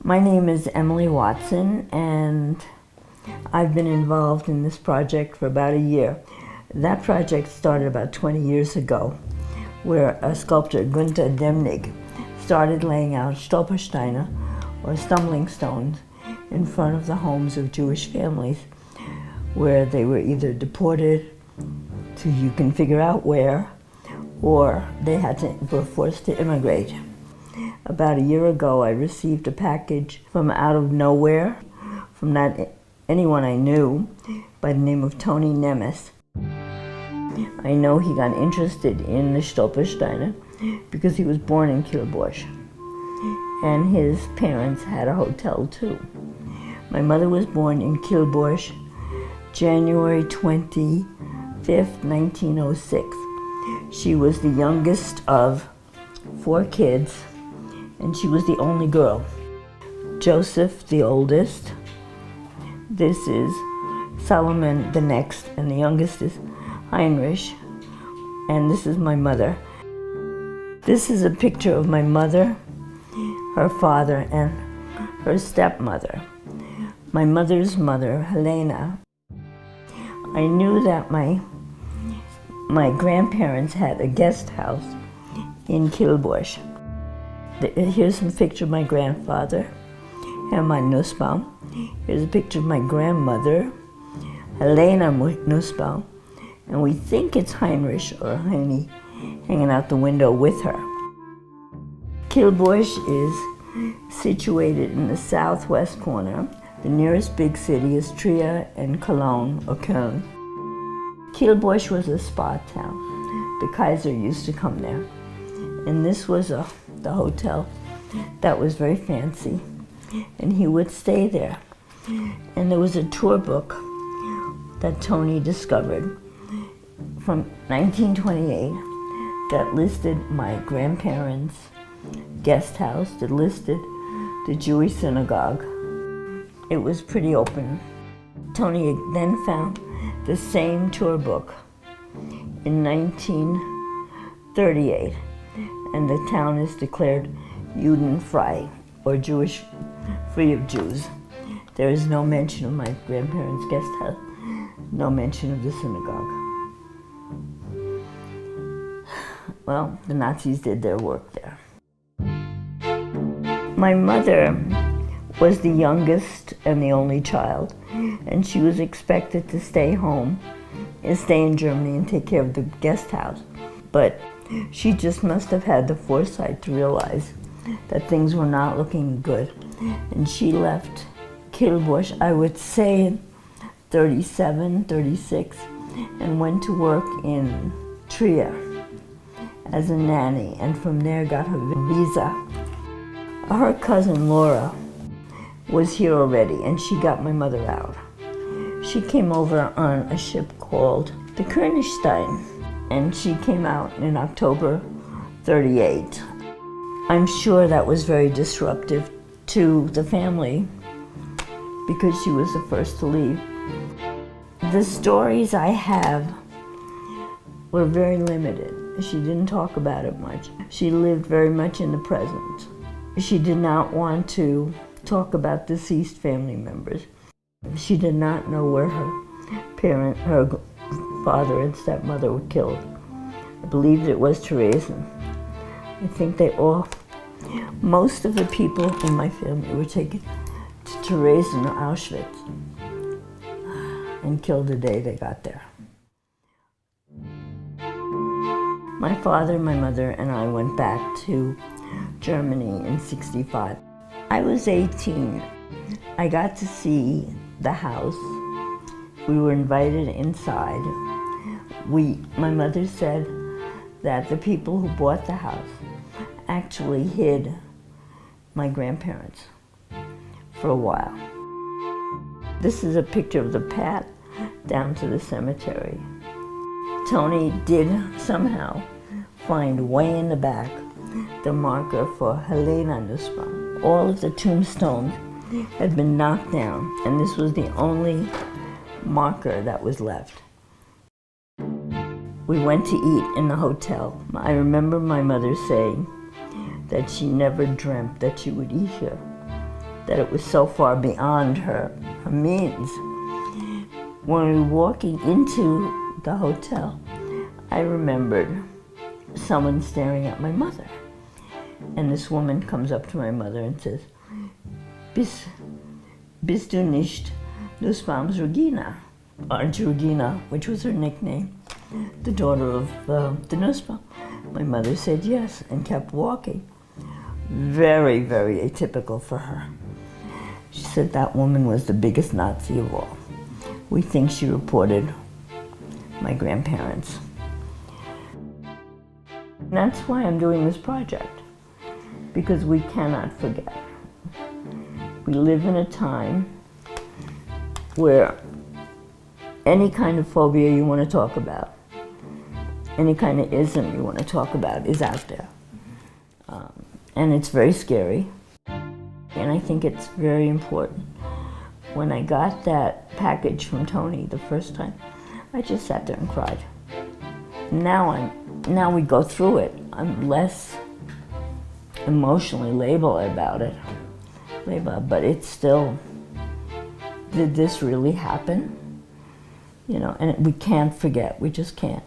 My name is Emily Watson, and I've been involved in this project for about a year. That project started about 20 years ago, where a sculptor, Gunther Demnig, started laying out Stolpersteine, or stumbling stones, in front of the homes of Jewish families, where they were either deported to, you can figure out where, or they were forced to immigrate. About a year ago, I received a package from out of nowhere, from not anyone I knew, by the name of Tony Nemes. I know he got interested in the Stolpersteine because he was born in Kilbosch, and his parents had a hotel too. My mother was born in Kilbosch, January 25th, 1906. She was the youngest of 4 kids, and she was the only girl. Joseph, the oldest. This is Solomon, the next, and the youngest is Heinrich, and this is my mother. This is a picture of my mother, her father, and her stepmother. My mother's mother, Helena. I knew that my grandparents had a guest house in Kilbosch. Here's a picture of my grandfather, Hermann Nussbaum. Here's a picture of my grandmother, Helena Nussbaum, and we think it's Heinrich or Heini hanging out the window with her. Kilbosch is situated in the southwest corner. The nearest big city is Trier and Cologne or Köln. Kilbosch was a spa town. The Kaiser used to come there. And this was the hotel that was very fancy. And he would stay there. And there was a tour book that Tony discovered from 1928 that listed my grandparents' guest house, that listed the Jewish synagogue. It was pretty open. Tony then found the same tour book in 1938, and the town is declared Judenfrei, or Jewish, free of Jews. There is no mention of my grandparents' guest house, no mention of the synagogue. Well, the Nazis did their work there. My mother was the youngest and the only child, and she was expected to stay home and stay in Germany and take care of the guest house. But she just must have had the foresight to realize that things were not looking good. And she left Kilbosch, I would say in 37, 36, and went to work in Trier as a nanny, and from there got her visa. Her cousin Laura was here already, and she got my mother out. She came over on a ship called the Königstein, and she came out in October 38. I'm sure that was very disruptive to the family because she was the first to leave. The stories I have were very limited. She didn't talk about it much. She lived very much in the present. She did not want to talk about deceased family members. She did not know where her father and stepmother were killed. I believe it was Theresen. I think most of the people in my family were taken to Theresen or Auschwitz and killed the day they got there. My father, my mother, and I went back to Germany in '65. I was 18. I got to see the house. We were invited inside. My mother said that the people who bought the house actually hid my grandparents for a while. This is a picture of the path down to the cemetery. Tony did somehow find way in the back the marker for Helena Nussbaum. All of the tombstones had been knocked down, and this was the only marker that was left. We went to eat in the hotel. I remember my mother saying that she never dreamt that she would eat here, that it was so far beyond her means. When we were walking into the hotel, I remembered someone staring at my mother. And this woman comes up to my mother and says, Bist du nicht Nussbaum's Regina? Aren't you Regina, which was her nickname, the daughter of the Nussbaum? My mother said yes and kept walking. Very, very atypical for her. She said that woman was the biggest Nazi of all. We think she reported my grandparents. And that's why I'm doing this project, because we cannot forget. We live in a time where any kind of phobia you want to talk about, any kind of ism you want to talk about is out there. And it's very scary. And I think it's very important. When I got that package from Tony the first time, I just sat there and cried. Now we go through it. I'm less emotionally labile about it. But it's still, did this really happen? You know, and we can't forget, we just can't.